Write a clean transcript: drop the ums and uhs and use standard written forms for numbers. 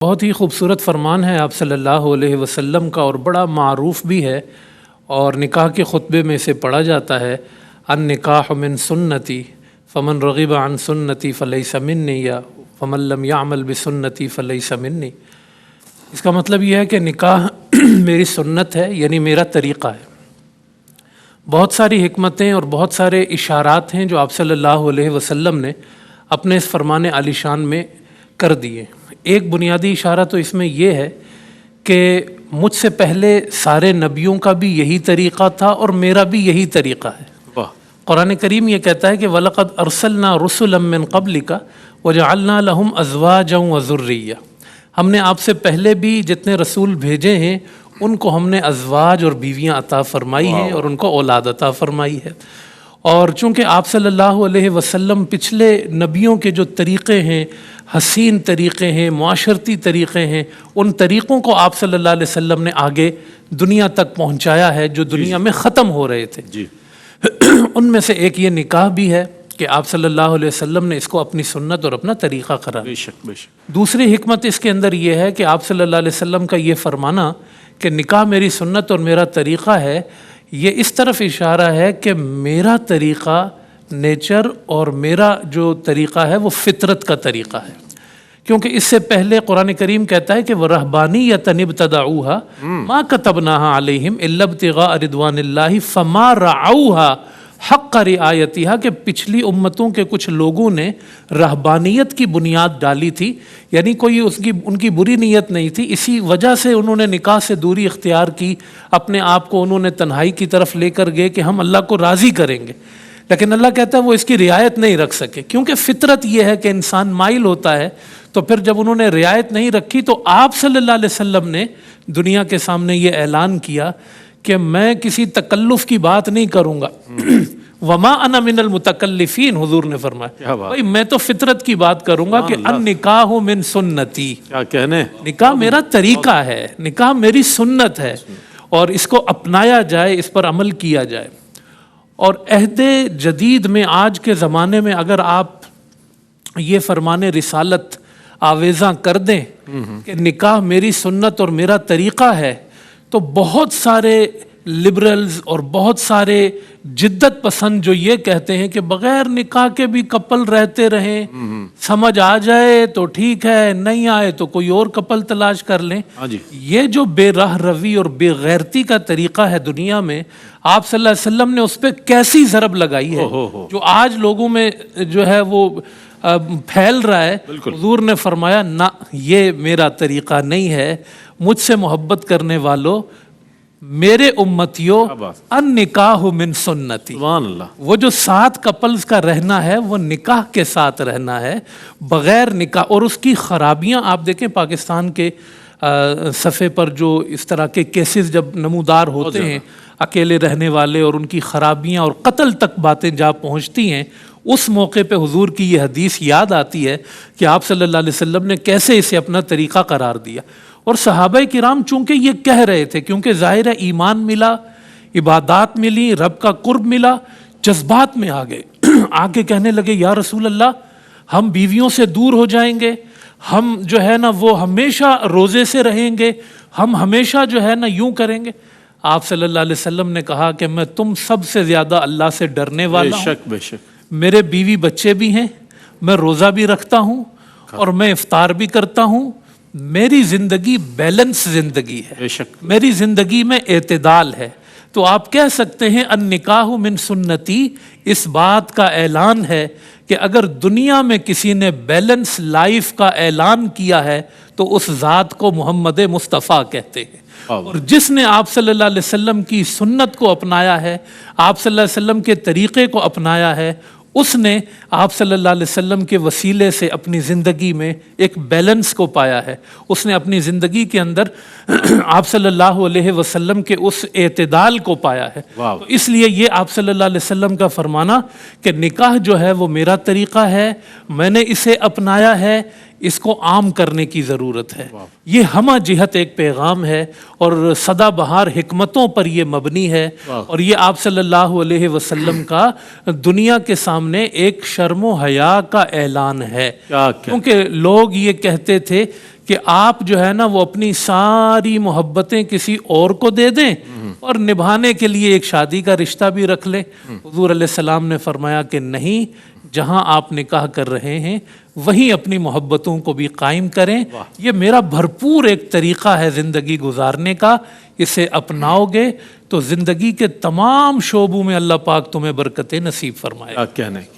बहुत ही खूबसूरत फरमान है आप सल्लल्लाहु अलैहि वसल्लम का और बड़ा मारूफ भी है और निकाह के खुतबे में से पढ़ा जाता है अन निकाह मिन सुन्नती फ़मन रग़िब अन सुन्नती फ़लैस मिन्नी या फ़मन लम यअमल बिसुन्नती फ़लैस मिन्नी। इसका मतलब यह है कि निकाह मेरी सुन्नत है, यानी मेरा तरीक़ा है। बहुत सारी हिकमतें और बहुत सारे इशारात हैं जो आप सल्लल्लाहु अलैहि वसल्लम ने अपने इस फरमान आलिशान में कर दिए। एक बुनियादी इशारा तो इसमें यह है कि मुझसे पहले सारे नबियों का भी यही तरीक़ा था और मेरा भी यही तरीक़ा है। कुरान करीम ये कहता है कि वलक़द अरसलना रुसुलन मिन क़ब्लिका वजअलना लहुम अज़वाजन व ज़ुर्रिय्या। हमने आपसे पहले भी जितने रसूल भेजे हैं उनको हमने अज़वाज और बीवियाँ अता फ़रमाई हैं और उनको औलाद अता फ़रमाई है। और चूँकि आप सल्लल्लाहु अलैहि वसल्लम पिछले नबियों के जो तरीक़े हैं, हसीन तरीक़े हैं, मुआशरती तरीक़े हैं, उन तरीक़ों को आप सल्लल्लाहु अलैहि वसल्लम ने आगे दुनिया तक पहुँचाया है जो दुनिया में ख़त्म हो रहे थे जी। उनमें से एक ये निकाह भी है कि आप सल्लल्लाहु अलैहि वसल्लम ने इसको अपनी सुन्नत और अपना तरीक़ा करार। बेशक। दूसरी हिकमत इसके अंदर ये है कि आप सल्लल्लाहु अलैहि वसल्लम का ये फरमाना कि निकाह मेरी सुन्नत और मेरा तरीक़ा है, ये इस तरफ इशारा है कि मेरा तरीक़ा नेचर और मेरा जो तरीक़ा है वो फितरत का तरीक़ा है। क्योंकि इससे पहले कुरान करीम कहता है कि वह रहबानियतन इब्तदऊहा मा कतबनाहा अलैहिम इल्ला इब्तिगा रिदवानिल्लाहि फमा रअऊहा हक़्क़ रिआयतिहा, कि पिछली उम्मतों के कुछ लोगों ने रहबानियत की बुनियाद डाली थी, यानी कोई उनकी बुरी नीयत नहीं थी, इसी वजह से उन्होंने निकाह से दूरी इख्तियार की, अपने आप को उन्होंने तन्हाई की तरफ लेकर गए कि हम अल्लाह को राज़ी करेंगे। लेकिन अल्लाह कहता है वो इसकी रियायत नहीं रख सके, क्योंकि फितरत ये है कि इंसान माइल होता है। तो फिर जब उन्होंने रियायत नहीं रखी तो आप सल्लल्लाहु अलैहि वसल्लम ने दुनिया के सामने ये ऐलान किया कि मैं किसी तकल्लुफ़ की बात नहीं करूँगा। वमा अना मिनल मुतकल्लिफ़ीन, हुजूर ने फरमाया भाई मैं तो फितरत की बात करूँगा कि अन निकाह मिन सुन्नती, क्या कहने, निकाह मेरा तरीक़ा है, निकाह मेरी सुन्नत है और इसको अपनाया जाए, इस पर अमल किया जाए। और अहदे जदीद में आज के ज़माने में अगर आप ये फरमाने रिसालत आवेज़ा कर दें कि निकाह मेरी सुन्नत और मेरा तरीक़ा है, तो बहुत सारे लिबरल्स और बहुत सारे जिद्दत पसंद जो ये कहते हैं कि बग़ैर निकाह के भी कपल रहते रहें, समझ आ जाए तो ठीक है, नहीं आए तो कोई और कपल तलाश कर लें। ये जो बेराह रवी और बेगैरती का तरीक़ा है दुनिया में, आप सल्लल्लाहु अलैहि वसल्लम ने उस पर कैसी ज़रब लगाई है जो आज लोगों में जो है वो फैल रहा है। हुजूर ने फरमाया ना, ये मेरा तरीक़ा नहीं है। मुझसे मोहब्बत करने वालों, मेरे उम्मतियों, अन निकाह मिन सुन्नती, वो जो 7 कपल्स का रहना है वो निकाह के साथ रहना है, बग़ैर निकाह। और उसकी ख़राबियाँ आप देखें, पाकिस्तान के सफ़े पर जो इस तरह के केसेस जब नमूदार होते हैं, अकेले रहने वाले और उनकी ख़राबियाँ और कत्ल तक बातें जा पहुँचती हैं, उस मौके पे हुजूर की ये हदीस याद आती है कि आप सल्लल्लाहु अलैहि वसल्लम ने कैसे इसे अपना तरीक़ा करार दिया। और सहाबाए किराम चूँकि ये कह रहे थे, क्योंकि ज़ाहिर है ईमान मिला, इबादात मिली, रब का कुर्ब मिला, जज्बात में आ गए। आके कहने लगे या रसूल अल्लाह, हम बीवियों से दूर हो जाएंगे, हम जो है ना वो हमेशा रोज़े से रहेंगे, हम हमेशा जो है ना यूँ करेंगे। आप सल्लल्लाहु अलैहि वसल्लम ने कहा कि मैं तुम सबसे ज़्यादा अल्लाह से डरने वाला हूँ। बेशक। मेरे मेरे बीवी बच्चे भी हैं, मैं रोज़ा भी रखता हूँ और मैं इफ्तार भी करता हूँ। मेरी ज़िंदगी बैलेंस ज़िंदगी है, मेरी ज़िंदगी में एतदाल है। तो आप कह सकते हैं अन निकाह मिन सुन्नती, इस बात का ऐलान है कि अगर दुनिया में किसी ने बैलेंस लाइफ का ऐलान किया है तो उस ज़ात को मोहम्मद मुस्तफ़ा कहते हैं। और जिसने आप सल्लल्लाहु अलैहि वसल्लम की सुन्नत को अपनाया है, आप सल्लल्लाहु अलैहि वसल्लम के तरीक़े को अपनाया है, उसने आप सल्लल्लाहु अलैहि वसल्लम के वसीले से अपनी ज़िंदगी में एक बैलेंस को पाया है। उसने अपनी ज़िंदगी के अंदर आप सल्लल्लाहु अलैहि वसल्लम के उस एतदाल को पाया है। तो इसलिए ये आप सल्लल्लाहु अलैहि वसल्लम का फरमाना कि निकाह जो है वो मेरा तरीक़ा है, मैंने इसे अपनाया है, इसको आम करने की ज़रूरत है। ये हमा जिहत एक पैगाम है और सदाबहार हिकमतों पर ये मबनी है और ये आप सल्लल्लाहु अलैहि वसल्लम का दुनिया के सामने एक शर्म हया का ऐलान है। क्योंकि लोग ये कहते थे कि आप जो है ना वो अपनी सारी मोहब्बतें किसी और को दे दें और निभाने के लिए एक शादी का रिश्ता भी रख लें। हुजूर अलैहिस्सलाम ने फरमाया कि नहीं, जहां आप निकाह कर रहे हैं वहीं अपनी मोहब्बतों को भी कायम करें। ये मेरा भरपूर एक तरीक़ा है ज़िंदगी गुजारने का, इसे अपनाओगे तो ज़िंदगी के तमाम शोबों में अल्लाह पाक तुम्हें बरकतें नसीब फरमाए। क्या कहना है।